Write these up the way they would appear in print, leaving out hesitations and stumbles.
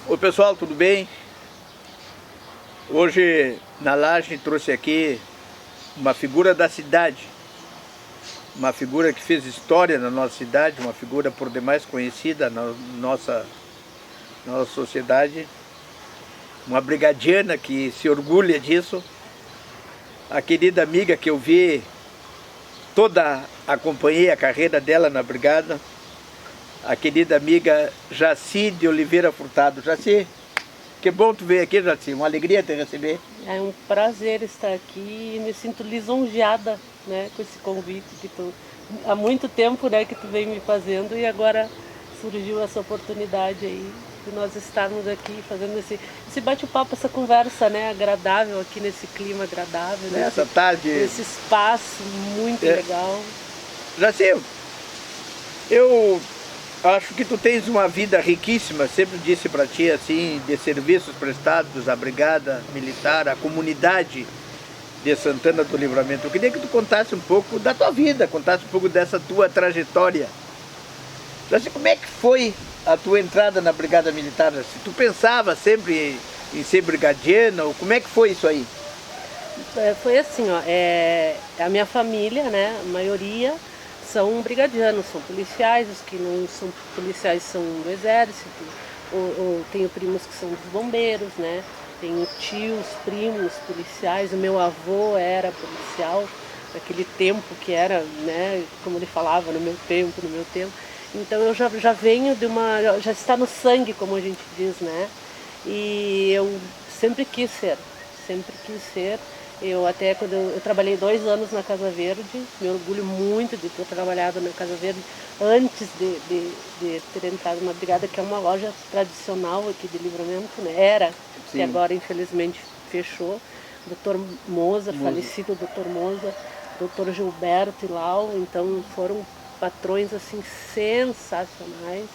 Oi pessoal, tudo bem? Hoje na laje trouxe aqui uma figura da cidade, uma figura que fez história na nossa cidade, uma figura por demais conhecida na nossa sociedade, uma brigadiana que se orgulha disso, a querida amiga que eu vi, acompanhei a carreira dela na brigada, a querida amiga Jaci de Oliveira Furtado. Jaci, que bom tu veio aqui, Jaci, uma alegria te receber. É um prazer estar aqui e me sinto lisonjeada, né, com esse convite que tu, há muito tempo, né, que tu vem me fazendo, e agora surgiu essa oportunidade aí de nós estarmos aqui fazendo esse bate-papo, essa conversa, né, agradável aqui nesse clima agradável, Nessa tarde. Nesse espaço muito legal. Jaci, eu acho que tu tens uma vida riquíssima, sempre disse para ti assim, de serviços prestados à Brigada Militar, à comunidade de Santana do Livramento. Eu queria que tu contasse um pouco da tua vida, contasse um pouco dessa tua trajetória. Jaci, como é que foi a tua entrada na Brigada Militar? Jaci? Tu pensava sempre em ser brigadiana, ou como é que foi isso aí? Foi assim, ó, a minha família, né, a maioria são brigadianos, são policiais, os que não são policiais são do exército, ou tenho primos que são dos bombeiros, né? Tenho tios, primos policiais, o meu avô era policial, naquele tempo que era, né, como ele falava, no meu tempo. Então eu já venho já está no sangue, como a gente diz, né? E eu sempre quis ser. Eu até quando eu trabalhei 2 anos na Casa Verde, me orgulho muito de ter trabalhado na Casa Verde antes de ter entrado na Brigada, que é uma loja tradicional aqui de Livramento, né? Era, que agora infelizmente fechou. Dr. Moza, falecido Dr. Moza, Dr. Gilberto e Lau, então foram patrões assim sensacionais.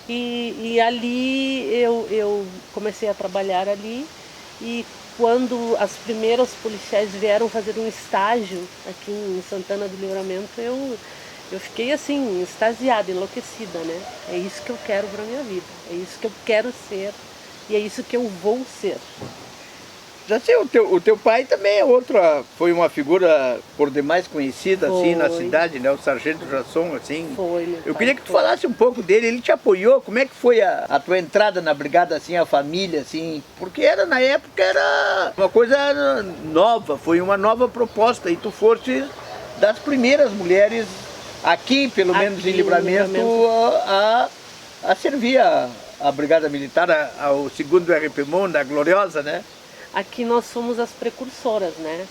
E ali eu comecei a trabalhar ali, e quando as primeiras policiais vieram fazer um estágio aqui em Santana do Livramento, eu fiquei assim, extasiada, enlouquecida, né? É isso que eu quero para minha vida, é isso que eu quero ser e é isso que eu vou ser. Jaci, o teu pai também é foi uma figura por demais conhecida assim na cidade, né? O Sargento Jasson, assim. Eu queria que tu falasse um pouco dele, ele te apoiou, como é que foi a tua entrada na brigada, assim, a família, assim? Porque na época era uma coisa nova, foi uma nova proposta, e tu foste das primeiras mulheres aqui, pelo menos em Livramento, a servir a Brigada Militar, ao 2º RPMON, da Gloriosa, né? Aqui nós somos as precursoras, né?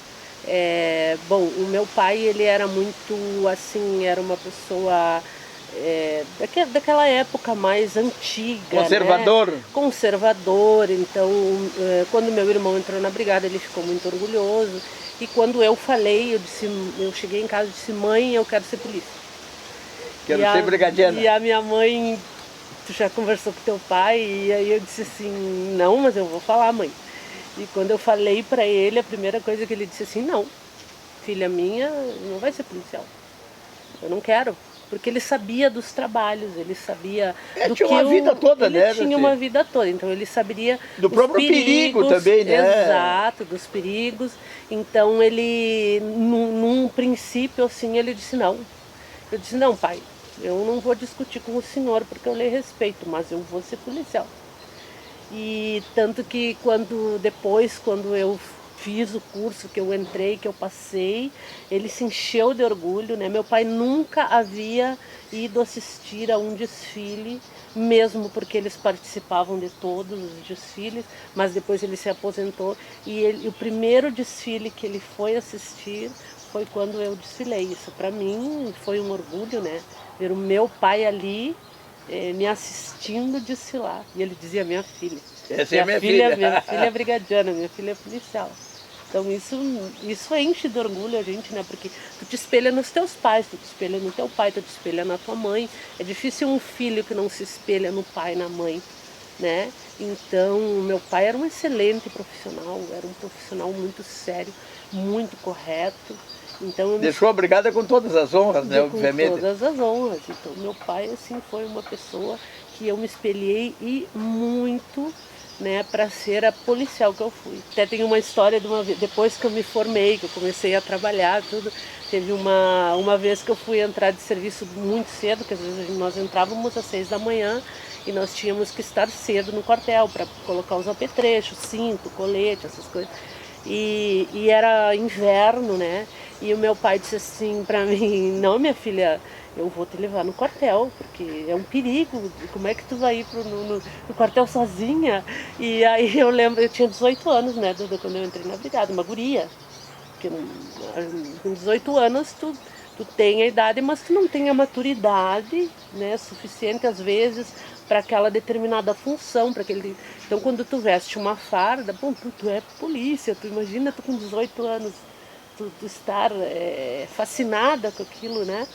Bom, o meu pai, ele era muito, assim, era uma pessoa daquela época mais antiga, conservador, né? Conservador. Então, quando meu irmão entrou na brigada, ele ficou muito orgulhoso. E quando eu falei, eu cheguei em casa e disse: mãe, eu quero ser polícia. Quero ser brigadiana. E a minha mãe: tu já conversou com teu pai? E aí eu disse assim: não, mas eu vou falar, mãe. E quando eu falei para ele, a primeira coisa que ele disse assim: não, filha minha não vai ser policial, eu não quero. Porque ele sabia dos trabalhos, ele sabia do que uma vida toda, ele né? Tinha uma vida toda, então ele saberia do próprio perigo também, né? Exato, dos perigos. Então ele, num princípio assim, ele disse não. Eu disse: não, pai, eu não vou discutir com o senhor porque eu lhe respeito, mas eu vou ser policial. E tanto que depois, quando eu fiz o curso, que eu entrei, que eu passei, ele se encheu de orgulho, né? Meu pai nunca havia ido assistir a um desfile, mesmo porque eles participavam de todos os desfiles, mas depois ele se aposentou, e o primeiro desfile que ele foi assistir foi quando eu desfilei. Isso para mim foi um orgulho, né? Ver o meu pai ali me assistindo desfilar. E ele dizia: minha filha. Essa é minha filha. Minha filha é brigadiana, minha filha é policial. Então isso enche de orgulho a gente, né? Porque tu te espelha nos teus pais, tu te espelha no teu pai, tu te espelha na tua mãe. É difícil um filho que não se espelha no pai e na mãe, né? Então, meu pai era um excelente profissional, era um profissional muito sério, muito correto. Então, deixou a brigada com todas as honras, né, obviamente. Com todas as honras. Então, meu pai, assim, foi uma pessoa que eu me espelhei e muito, né, para ser a policial que eu fui. Até tem uma história de uma vez, depois que eu me formei, que eu comecei a trabalhar, tudo, teve uma vez que eu fui entrar de serviço muito cedo, que às vezes nós entrávamos às 6 da manhã e nós tínhamos que estar cedo no quartel para colocar os apetrechos, cinto, colete, essas coisas. E era inverno, né? E o meu pai disse assim para mim, não, minha filha, eu vou te levar no quartel, porque é um perigo, como é que tu vai ir no quartel sozinha? E aí eu lembro, eu tinha 18 anos, né, quando eu entrei na brigada, uma guria. Porque com 18 anos tu tem a idade, mas tu não tem a maturidade, né, suficiente às vezes para aquela determinada função, para aquele. Então quando tu veste uma farda, bom, tu é polícia, tu imagina tu com 18 anos, tu estar fascinada com aquilo, né?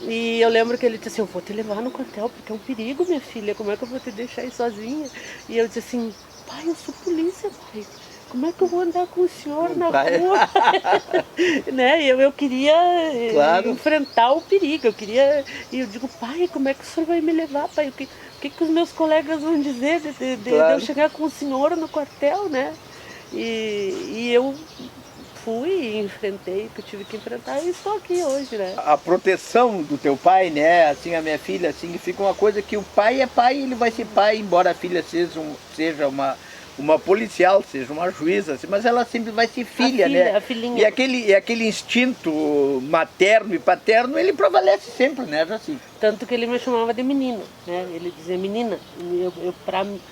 E eu lembro que ele disse assim, eu vou te levar no quartel porque é um perigo, minha filha, como é que eu vou te deixar aí sozinha? E eu disse assim, pai, eu sou polícia, pai. Como é que eu vou andar com o senhor na rua? Né? Eu queria enfrentar o perigo, e eu digo, pai, como é que o senhor vai me levar, pai? O que os meus colegas vão dizer de eu chegar com o senhor no quartel, né? E eu fui e enfrentei o que eu tive que enfrentar e estou aqui hoje, né? A proteção do teu pai, né, assim, a minha filha, assim, fica uma coisa que o pai é pai e ele vai ser pai, embora a filha seja uma policial, seja uma juíza, assim, mas ela sempre vai ser filha, né? A filhinha. E aquele instinto materno e paterno, ele prevalece sempre, né, assim. Tanto que ele me chamava de menino, né? Ele dizia menina.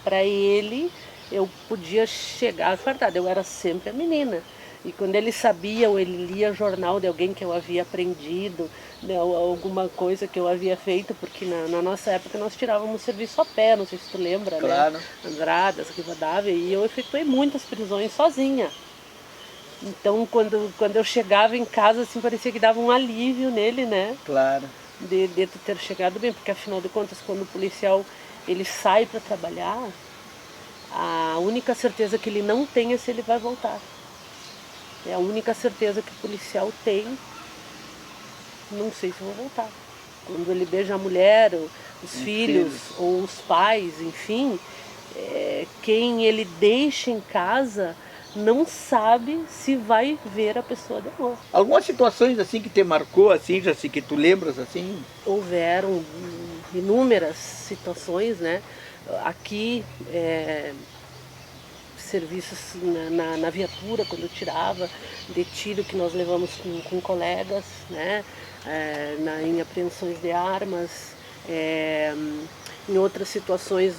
Para ele, eu podia chegar, é verdade, eu era sempre a menina. E quando ele sabia ou ele lia jornal de alguém que eu havia aprendido, né, alguma coisa que eu havia feito, porque na nossa época nós tirávamos serviço a pé, não sei se tu lembra, claro, né? Andradas, Rivadavia, e eu efetuei muitas prisões sozinha. Então quando eu chegava em casa, assim, parecia que dava um alívio nele, né? Claro. De tu ter chegado bem, porque afinal de contas, quando o policial ele sai para trabalhar, a única certeza que ele não tem é se ele vai voltar. É a única certeza que o policial tem, não sei se eu vou voltar. Quando ele beija a mulher, os filhos, ou os pais, enfim, quem ele deixa em casa não sabe se vai ver a pessoa de novo. Algumas situações assim que te marcou, assim, Jaci, que tu lembras, assim? Houveram inúmeras situações, né? Aqui, serviços na viatura, quando eu tirava, de tiro que nós levamos com colegas, né? Em apreensões de armas, em outras situações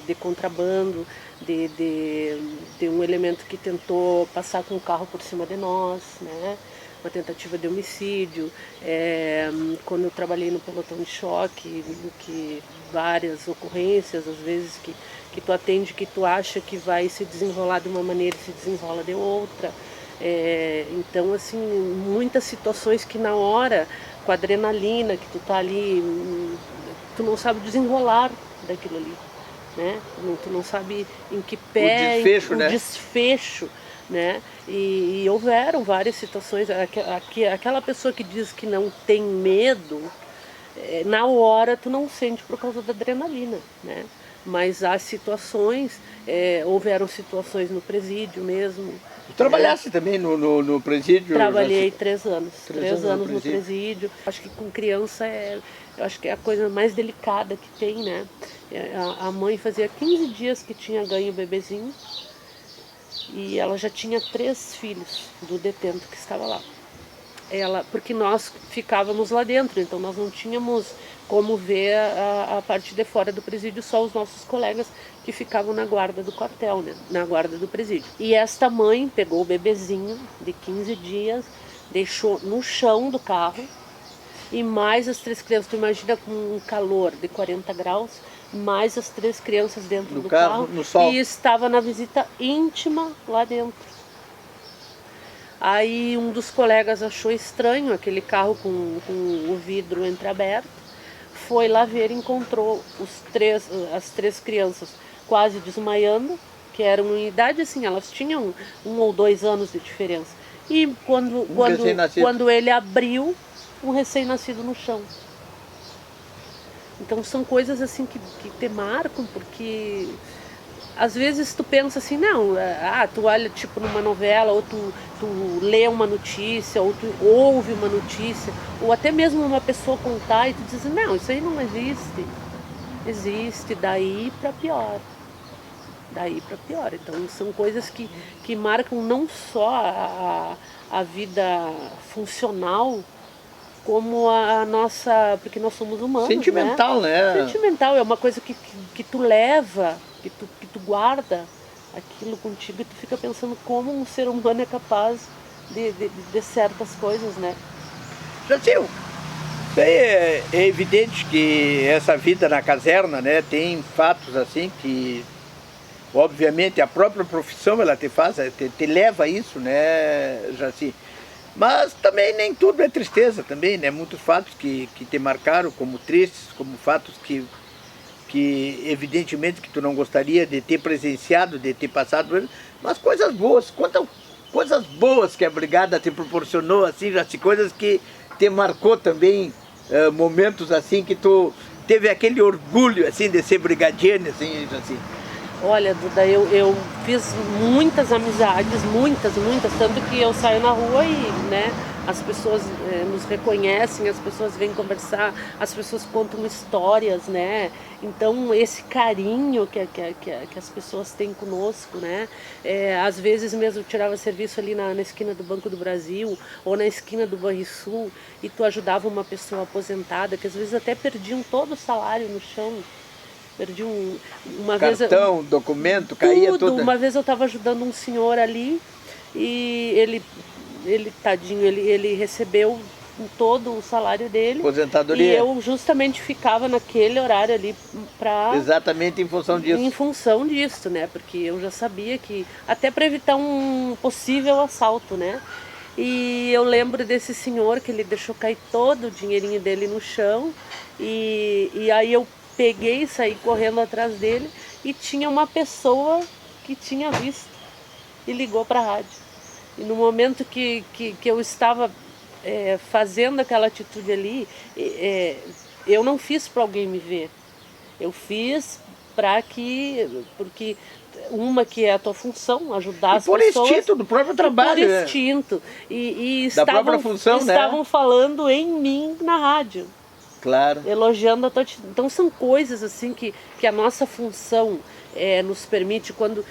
de contrabando, de um elemento que tentou passar com o carro por cima de nós, né? Uma tentativa de homicídio, quando eu trabalhei no pelotão de choque, que várias ocorrências, às vezes que tu atende, que tu acha que vai se desenrolar de uma maneira e se desenrola de outra. Então, assim, muitas situações que na hora, com a adrenalina, que tu tá ali, tu não sabe desenrolar daquilo ali, né? Tu não sabe em que pé, o desfecho, né? E houveram várias situações, aquela pessoa que diz que não tem medo, na hora tu não sente por causa da adrenalina, né? Mas há situações, houveram situações no presídio mesmo. Trabalhasse também no presídio? Trabalhei 3 anos. 3 anos no presídio. Acho que com criança eu acho que é a coisa mais delicada que tem, né? A mãe fazia 15 dias que tinha ganho o bebezinho e ela já tinha 3 filhos do detento que estava lá. Porque nós ficávamos lá dentro, então nós não tínhamos como ver a parte de fora do presídio, só os nossos colegas que ficavam na guarda do quartel, né? Na guarda do presídio. E esta mãe pegou o bebezinho de 15 dias, deixou no chão do carro, e mais as 3 crianças, tu imagina com um calor de 40 graus, mais as 3 crianças dentro do carro no sol. E estava na visita íntima lá dentro. Aí um dos colegas achou estranho aquele carro com o vidro entreaberto, foi lá ver e encontrou as 3 crianças quase desmaiando, que eram em idade assim, elas tinham 1 ou 2 anos de diferença. e quando ele abriu, um recém-nascido no chão. Então são coisas assim que te marcam, porque às vezes tu pensa assim, não, tu olha tipo numa novela, ou tu lê uma notícia, ou tu ouve uma notícia, ou até mesmo uma pessoa contar e tu diz, não, isso aí não existe. Existe, daí para pior. Daí para pior. Então são coisas que marcam não só a vida funcional, como a nossa, porque nós somos humanos, sentimental, né? Sentimental, é uma coisa que tu leva, que tu guarda aquilo contigo e tu fica pensando como um ser humano é capaz de certas coisas, né? Jacil, é evidente que essa vida na caserna, né, tem fatos assim que, obviamente, a própria profissão ela te leva a isso, né, Jaci? Mas também nem tudo é tristeza também, né? Muitos fatos que te marcaram como tristes, como fatos que evidentemente que tu não gostaria de ter presenciado, de ter passado, mas coisas boas, coisas boas que a brigada te proporcionou, assim, Jaci, coisas que te marcou também, momentos assim que tu teve aquele orgulho assim de ser brigadiano, assim, Jaci. Olha, Duda, eu fiz muitas amizades, muitas, tanto que eu saio na rua e, né, as pessoas nos reconhecem, as pessoas vêm conversar, as pessoas contam histórias, né? Então, esse carinho que as pessoas têm conosco, né? Às vezes mesmo eu tirava serviço ali na esquina do Banco do Brasil ou na esquina do Banrisul e tu ajudava uma pessoa aposentada, que às vezes até perdiam todo o salário no chão. Perdi uma cartão, vez, documento, caía tudo. Uma vez eu estava ajudando um senhor ali e ele tadinho, ele recebeu todo o salário dele. Aposentadoria. E eu justamente ficava naquele horário ali para... Exatamente em função disso. Em função disso, né? Porque eu já sabia que... Até para evitar um possível assalto, né? E eu lembro desse senhor que ele deixou cair todo o dinheirinho dele no chão. E aí eu peguei e saí correndo atrás dele e tinha uma pessoa que tinha visto e ligou para a rádio. E no momento que eu estava fazendo aquela atitude ali, eu não fiz para alguém me ver. Eu fiz porque uma que é a tua função, ajudar as pessoas. Por instinto do próprio trabalho. Por instinto. E da própria função, estavam né? falando em mim na rádio. Claro. Elogiando a tua atitude. Então são coisas assim que a nossa função nos permite, quando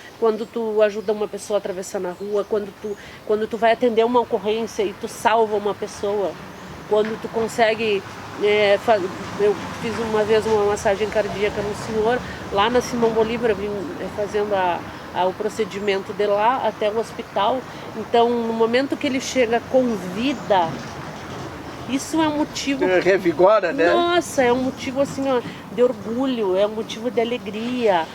tu ajuda uma pessoa a atravessar na rua, quando tu vai atender uma ocorrência e tu salva uma pessoa, quando tu consegue... eu fiz uma vez uma massagem cardíaca no senhor, lá na Simão Bolívar, eu vim fazendo o procedimento de lá até o hospital. Então, no momento que ele chega com vida, isso é um motivo... Revigora, né? Nossa, é um motivo assim, ó, de orgulho, é um motivo de alegria.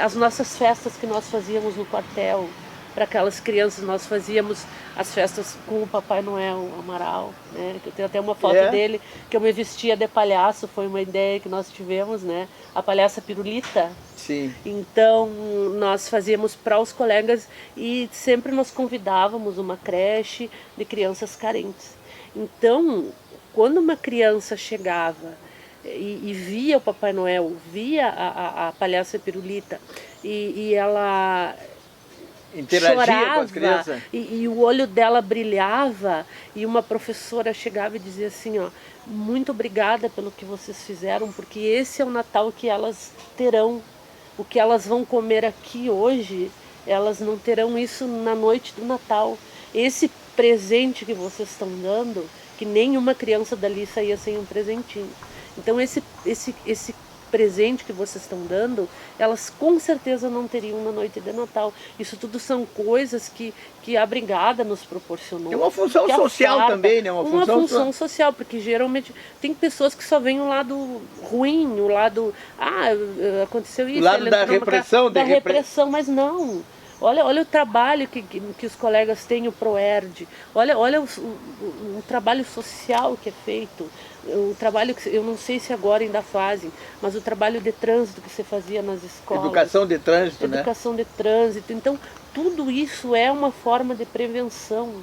As nossas festas que nós fazíamos no quartel, para aquelas crianças, nós fazíamos as festas com o Papai Noel Amaral, né? Eu tenho até uma foto dele, que eu me vestia de palhaço, foi uma ideia que nós tivemos, né? A palhaça Pirulita. Sim. Então, nós fazíamos para os colegas e sempre nós convidávamos uma creche de crianças carentes. Então, quando uma criança chegava e via o Papai Noel, via a palhaça Pirulita e ela interagia chorava, com as crianças e o olho dela brilhava, e uma professora chegava e dizia assim, ó, muito obrigada pelo que vocês fizeram, porque esse é o Natal que elas terão. O que elas vão comer aqui hoje, elas não terão isso na noite do Natal. Esse presente que vocês estão dando, que nenhuma criança dali saía sem um presentinho. Então esse presente que vocês estão dando, elas com certeza não teriam na noite de Natal. Isso tudo são coisas que a brigada nos proporcionou. É uma função social também, né? Uma função social, porque geralmente tem pessoas que só veem o lado ruim, o lado... aconteceu isso. O lado da repressão. Da repressão, mas não. Olha o trabalho que os colegas têm, o ProERD. Olha o trabalho social que é feito. O trabalho que eu não sei se agora ainda fazem, mas o trabalho de trânsito que você fazia nas escolas. Educação de trânsito, né? Educação de trânsito. Então, tudo isso é uma forma de prevenção.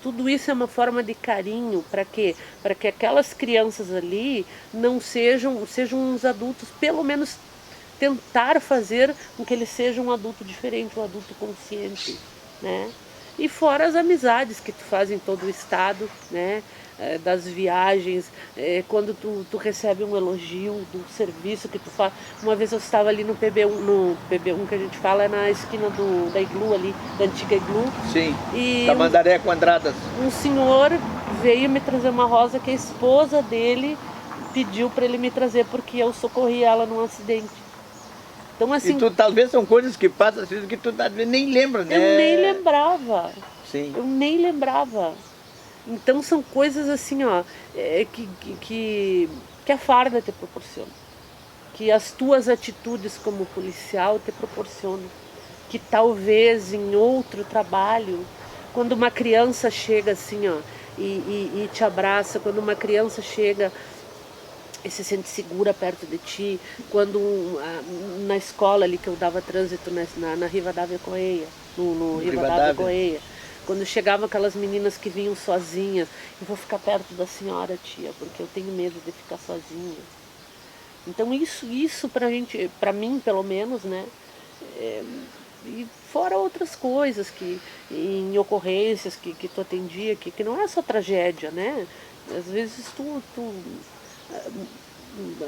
Tudo isso é uma forma de carinho, para quê? Para que aquelas crianças ali não sejam uns adultos, pelo menos tentar fazer com que ele seja um adulto diferente, um adulto consciente, né? E fora as amizades que tu faz em todo o estado, né? Das viagens, quando tu recebe um elogio do serviço que tu faz. Uma vez eu estava ali no PB1 que a gente fala, é na esquina da Iglu ali, da antiga Iglu. Sim, Tamandaré com Andradas. Um senhor veio me trazer uma rosa que a esposa dele pediu para ele me trazer porque eu socorri ela num acidente. Então, assim, e talvez são coisas que passam assim que tu nem lembra, né? Eu nem lembrava. Sim. Eu nem lembrava. Então são coisas assim, ó, que a farda te proporciona. Que as tuas atitudes como policial te proporcionam. Que talvez em outro trabalho, quando uma criança chega assim, ó, e te abraça, quando uma criança chega e se sente segura perto de ti, quando na escola ali que eu dava trânsito na Rivadavia Correia, no Rivadavia Correia, quando chegavam aquelas meninas que vinham sozinhas, eu vou ficar perto da senhora, tia, porque eu tenho medo de ficar sozinha. Então isso pra mim pelo menos, né, e fora outras coisas que em ocorrências que tu atendia, que não é só tragédia, né, às vezes tu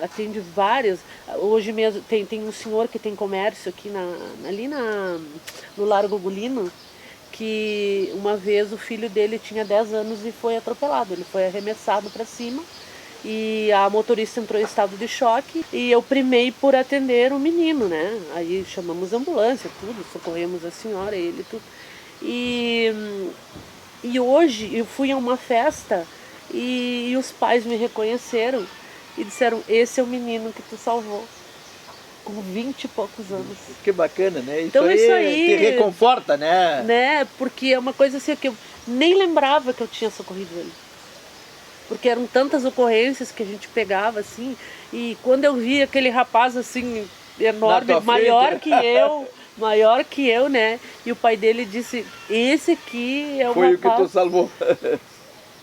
atende várias. Hoje mesmo tem um senhor que tem comércio aqui ali no Largo Gulino, que uma vez o filho dele tinha 10 anos e foi atropelado, ele foi arremessado para cima e a motorista entrou em estado de choque e eu primei por atender o menino, né? Aí chamamos a ambulância, tudo, socorremos a senhora, ele, tudo. E hoje eu fui a uma festa e os pais me reconheceram e disseram, esse é o menino que tu salvou, com 20 e poucos anos. Que bacana, né? Então isso aí te reconforta, né? Porque é uma coisa assim que eu nem lembrava que eu tinha socorrido ele. Porque eram tantas ocorrências que a gente pegava assim, e quando eu vi aquele rapaz assim, enorme, maior que eu, né? E o pai dele disse, esse aqui é o Foi rapaz... o que tu salvou.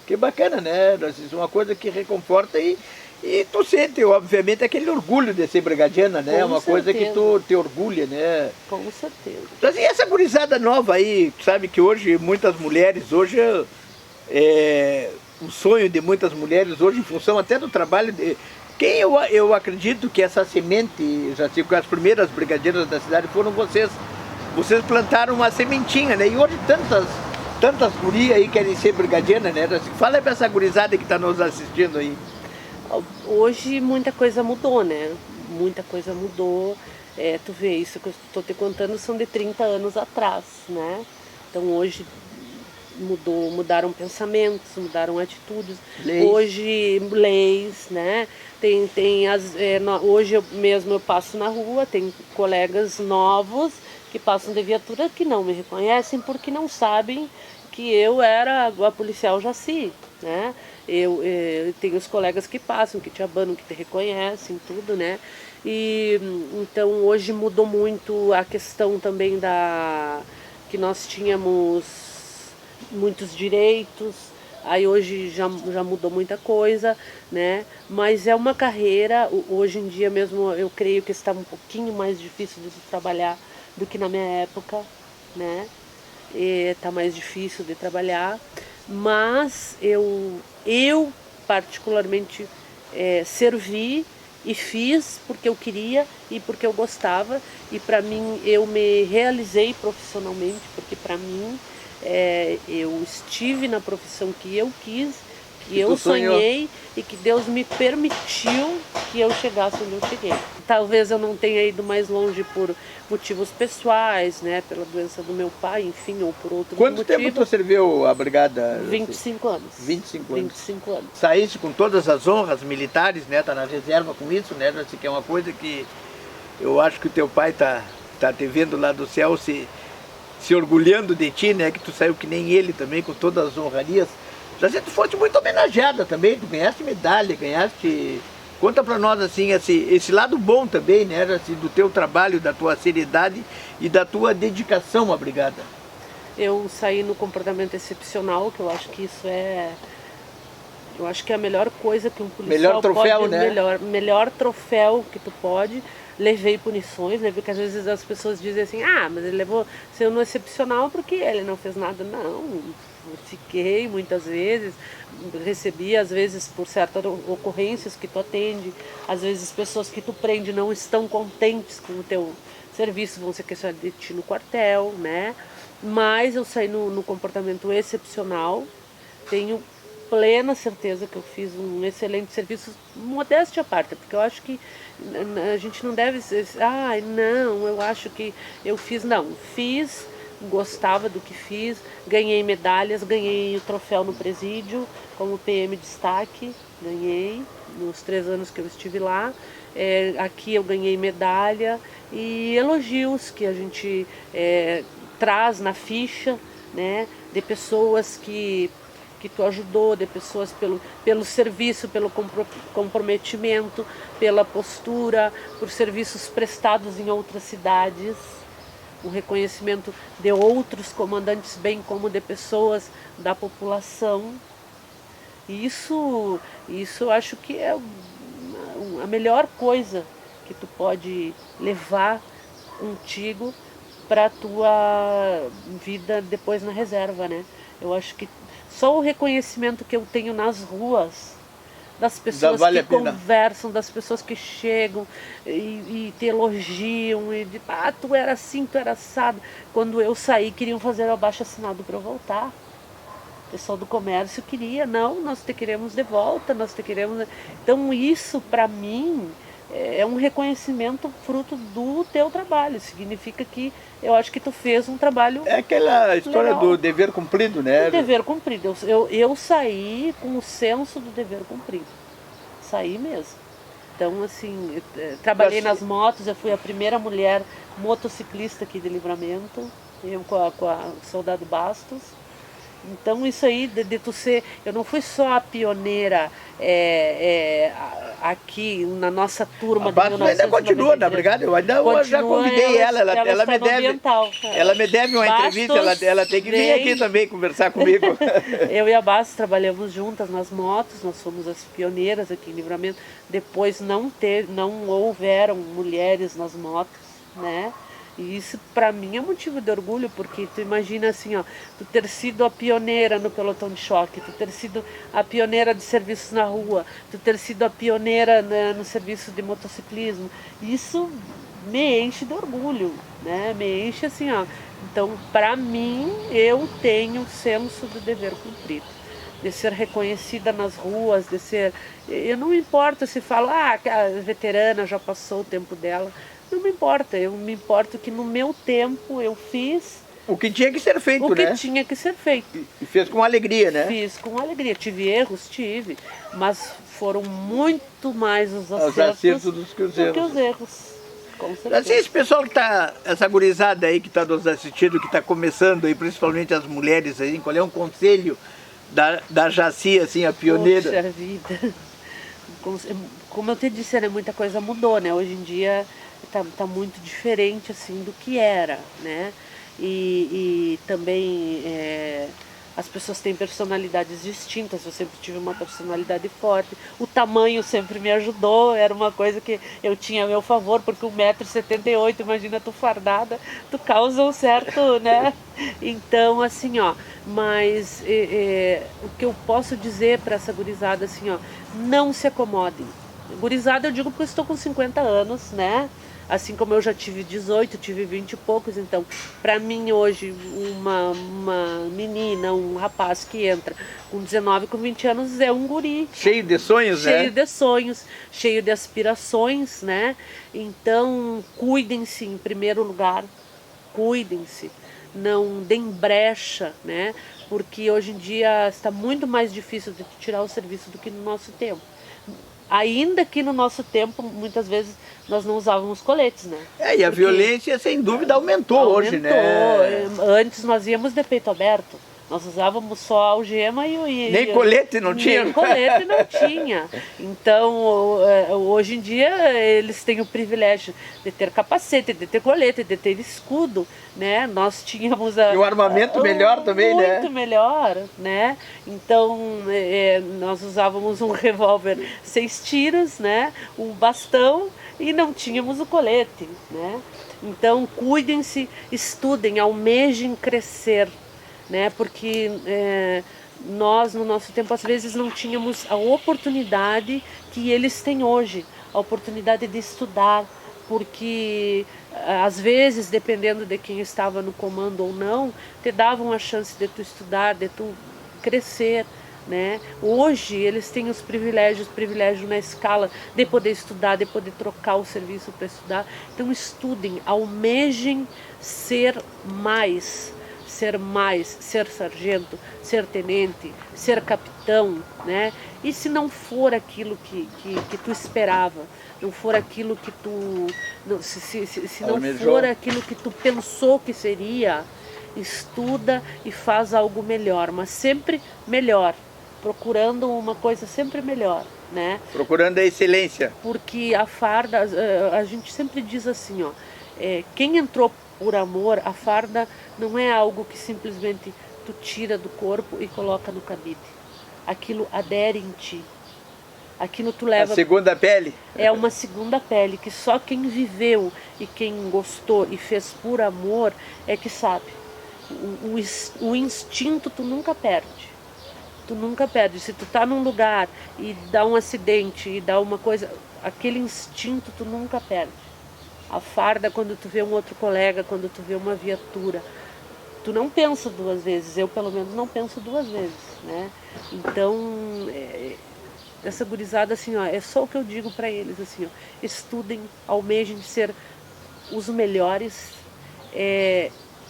Que bacana, né? Isso é uma coisa que reconforta e tu sente, obviamente, aquele orgulho de ser brigadiana, né? É uma coisa que tu te orgulha, né? Com certeza. Então, assim, essa gurizada nova aí, sabe que hoje muitas mulheres, hoje o sonho de muitas mulheres, hoje em função até do trabalho de... eu acredito que essa semente, já sei que as primeiras brigadeiras da cidade foram vocês. Vocês plantaram uma sementinha, né? E hoje tantas gurias aí querem ser brigadiana, né? Fala pra essa gurizada que está nos assistindo aí. Hoje muita coisa mudou, né? Muita coisa mudou. Tu vê, isso que eu estou te contando são de 30 anos atrás, né? Então hoje mudaram pensamentos, mudaram atitudes. Hoje leis, né? Hoje eu passo na rua, tem colegas novos que passam de viatura que não me reconhecem porque não sabem que eu era a policial Jaci, né? Eu tenho os colegas que passam, que te abanam, que te reconhecem, tudo, né? E então hoje mudou muito a questão também que nós tínhamos muitos direitos, aí hoje já mudou muita coisa, né? Mas é uma carreira, hoje em dia mesmo eu creio que está um pouquinho mais difícil de trabalhar do que na minha época, né? Está mais difícil de trabalhar, mas eu particularmente servi e fiz porque eu queria e porque eu gostava, e para mim eu me realizei profissionalmente, porque para mim eu estive na profissão que eu quis, que eu sonhei e que Deus me permitiu que eu chegasse onde eu cheguei. Talvez eu não tenha ido mais longe por motivos pessoais, né, pela doença do meu pai, enfim, ou por outros motivos. Quanto tempo tu serviu a brigada? 25 anos. 25 anos. 25 anos. Saíste com todas as honras militares, né, tá na reserva com isso, né, que é uma coisa que eu acho que o teu pai tá te vendo lá do céu se orgulhando de ti, né, que tu saiu que nem ele também, com todas as honrarias. Já sei, tu foste muito homenageada também, tu ganhaste medalha, ganhaste... Conta pra nós, assim, esse lado bom também, né, assim, do teu trabalho, da tua seriedade e da tua dedicação à brigada. Eu saí no comportamento excepcional, que eu acho que isso é... Eu acho que é a melhor coisa que um policial melhor troféu, pode... né? Melhor troféu que tu pode. Levei punições, né? Porque às vezes as pessoas dizem assim, ah, mas ele levou sendo no excepcional porque ele não fez nada. Não, fiquei muitas vezes, recebi às vezes por certas ocorrências que tu atende, às vezes pessoas que tu prende não estão contentes com o teu serviço, vão ser questionadas de ti no quartel, né? Mas eu saí no comportamento excepcional, tenho plena certeza que eu fiz um excelente serviço, modéstia à parte, porque eu acho que a gente não deve ser, não, eu acho que eu fiz, não, fiz, gostava do que fiz, ganhei medalhas, ganhei o troféu no presídio, como PM destaque, ganhei, nos 3 anos que eu estive lá, aqui eu ganhei medalha e elogios que a gente traz na ficha, né, de pessoas que tu ajudou, de pessoas pelo serviço, pelo comprometimento, pela postura, por serviços prestados em outras cidades, o reconhecimento de outros comandantes, bem como de pessoas da população. Isso eu acho que é a melhor coisa que tu pode levar contigo para a tua vida depois na reserva, né? Eu acho que só o reconhecimento que eu tenho nas ruas, das pessoas que conversam, das pessoas que chegam e te elogiam, e de, tu era assim, tu era assado. Quando eu saí, queriam fazer o abaixo-assinado para eu voltar. O pessoal do comércio queria, não, nós te queremos de volta, nós te queremos... Então isso, para mim, é um reconhecimento fruto do teu trabalho. Significa que eu acho que tu fez um trabalho É aquela história legal. Do dever cumprido, né? O dever cumprido. Eu saí com o senso do dever cumprido. Saí mesmo. Então, assim, trabalhei nas motos, eu fui a primeira mulher motociclista aqui de Livramento, eu com a Soldado Bastos. Então isso aí de tu ser, eu não fui só a pioneira aqui na nossa turma. A Bastos ainda continua na brigada, eu já convidei ela me deve uma entrevista, ela tem que vir aqui também conversar comigo. Eu e a Bastos trabalhamos juntas nas motos, nós fomos as pioneiras aqui em Livramento. Depois não houveram mulheres nas motos, né? E isso para mim é motivo de orgulho, porque tu imagina assim, ó, tu ter sido a pioneira no pelotão de choque, tu ter sido a pioneira de serviços na rua, tu ter sido a pioneira, né, no serviço de motociclismo. Isso me enche de orgulho, né? Me enche assim, ó. Então, para mim, eu tenho senso do dever cumprido, de ser reconhecida nas ruas, de ser... Eu não me importo se falo, a veterana já passou o tempo dela. Não me importa, eu me importo que no meu tempo eu fiz... O que tinha que ser feito, né? O que tinha que ser feito. E fez com alegria, né? Fiz com alegria. Tive erros, mas foram muito mais os acertos do que os erros. Com certeza. Assim, esse pessoal que está, essa gurizada aí que está nos assistindo, que está começando aí, principalmente as mulheres aí, qual é um conselho da Jaci, assim, a pioneira? Poxa vida. Como eu te disse, né, muita coisa mudou, né? Hoje em dia tá muito diferente, assim, do que era, né? E também as pessoas têm personalidades distintas. Eu sempre tive uma personalidade forte. O tamanho sempre me ajudou, era uma coisa que eu tinha a meu favor, porque 1,78 m, imagina tu fardada, tu causa um certo, né? Então, assim, ó, mas o que eu posso dizer para essa gurizada, assim, ó, não se acomodem. Gurizada eu digo porque eu estou com 50 anos, né? Assim como eu já tive 18, tive 20 e poucos, então, para mim hoje, uma menina, um rapaz que entra com 19, com 20 anos é um guri. Cheio de sonhos, né? Cheio de sonhos, cheio de aspirações, né? Então, cuidem-se em primeiro lugar, cuidem-se, não deem brecha, né? Porque hoje em dia está muito mais difícil de tirar o serviço do que no nosso tempo. Ainda que no nosso tempo, muitas vezes, nós não usávamos coletes, né? E a violência, sem dúvida, aumentou hoje, né? Antes nós íamos de peito aberto. Nós usávamos só algema e nem colete não tinha? Nem colete não tinha. Então, hoje em dia, eles têm o privilégio de ter capacete, de ter colete, de ter escudo, né? Nós tínhamos e o armamento melhor também, né? Muito melhor, né? Então, nós usávamos um revólver 6 tiros, né? Um bastão e não tínhamos o colete, né? Então, cuidem-se, estudem, almejem crescer, né? Porque nós, no nosso tempo, às vezes não tínhamos a oportunidade que eles têm hoje, a oportunidade de estudar, porque às vezes, dependendo de quem estava no comando ou não, te davam a chance de tu estudar, de tu crescer, né? Hoje eles têm os privilégios na escala de poder estudar, de poder trocar o serviço para estudar. Então estudem, almejem ser mais, ser sargento, ser tenente, ser capitão, né? E se não for aquilo que tu esperava, não for aquilo que tu, se não for aquilo que tu pensou que seria, estuda e faz algo melhor, mas sempre melhor, procurando uma coisa sempre melhor, né? Procurando a excelência. Porque a farda, a gente sempre diz assim, ó, quem entrou por amor, a farda não é algo que simplesmente tu tira do corpo e coloca no cabide. Aquilo adere em ti. Aquilo tu leva... A segunda pele? É uma segunda pele, que só quem viveu e quem gostou e fez por amor é que sabe. O instinto tu nunca perde. Tu nunca perde. Se tu tá num lugar e dá um acidente e dá uma coisa, aquele instinto tu nunca perde. A farda, quando tu vê um outro colega, quando tu vê uma viatura, tu não pensa 2 vezes. Eu, pelo menos, não penso 2 vezes, né? Então, essa gurizada, assim, ó, é só o que eu digo para eles, assim, ó, estudem, almejem ser os melhores,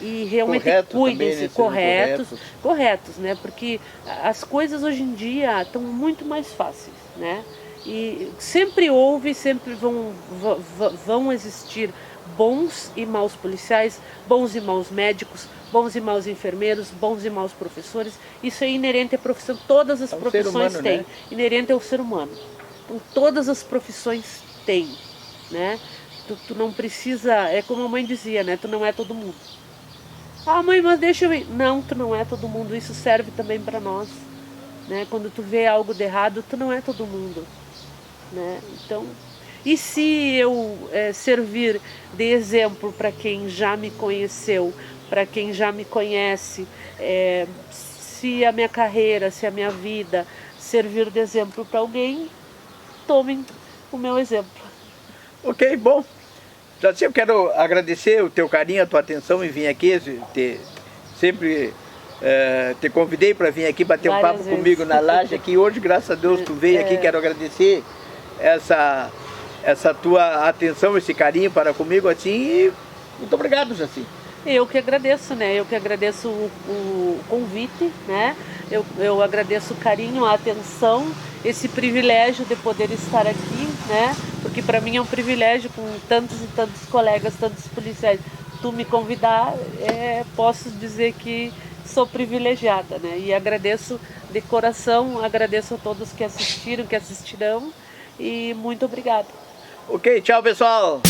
e realmente cuidem-se, corretos, né? Porque as coisas hoje em dia estão muito mais fáceis, né? E sempre houve, sempre vão existir bons e maus policiais, bons e maus médicos, bons e maus enfermeiros, bons e maus professores. Isso é inerente à profissão, todas as profissões têm, né? Inerente ao ser humano. Então, todas as profissões têm, né? Tu não precisa, é como a mãe dizia, né? Tu não é todo mundo. Ah, mãe, mas deixa eu ir. Não, tu não é todo mundo, isso serve também para nós, né? Quando tu vê algo de errado, tu não é todo mundo, né? Então, e se eu servir de exemplo para quem já me conheceu, para quem já me conhece, se a minha carreira, se a minha vida servir de exemplo para alguém, tomem o meu exemplo. Ok, bom. Jaci, eu quero agradecer o teu carinho, a tua atenção em vir aqui, sempre te convidei para vir aqui bater um papo comigo na laje aqui. Hoje, graças a Deus, tu veio aqui, quero agradecer essa tua atenção, esse carinho para comigo assim, e muito obrigado, Jaci. Eu que agradeço, né? Eu que agradeço o convite, né? Eu agradeço o carinho, a atenção, esse privilégio de poder estar aqui, né? Porque para mim é um privilégio, com tantos e tantos colegas, tantos policiais, tu me convidar, posso dizer que sou privilegiada, né? E agradeço de coração, agradeço a todos que assistiram, que assistirão, e muito obrigada. Ok, tchau, pessoal!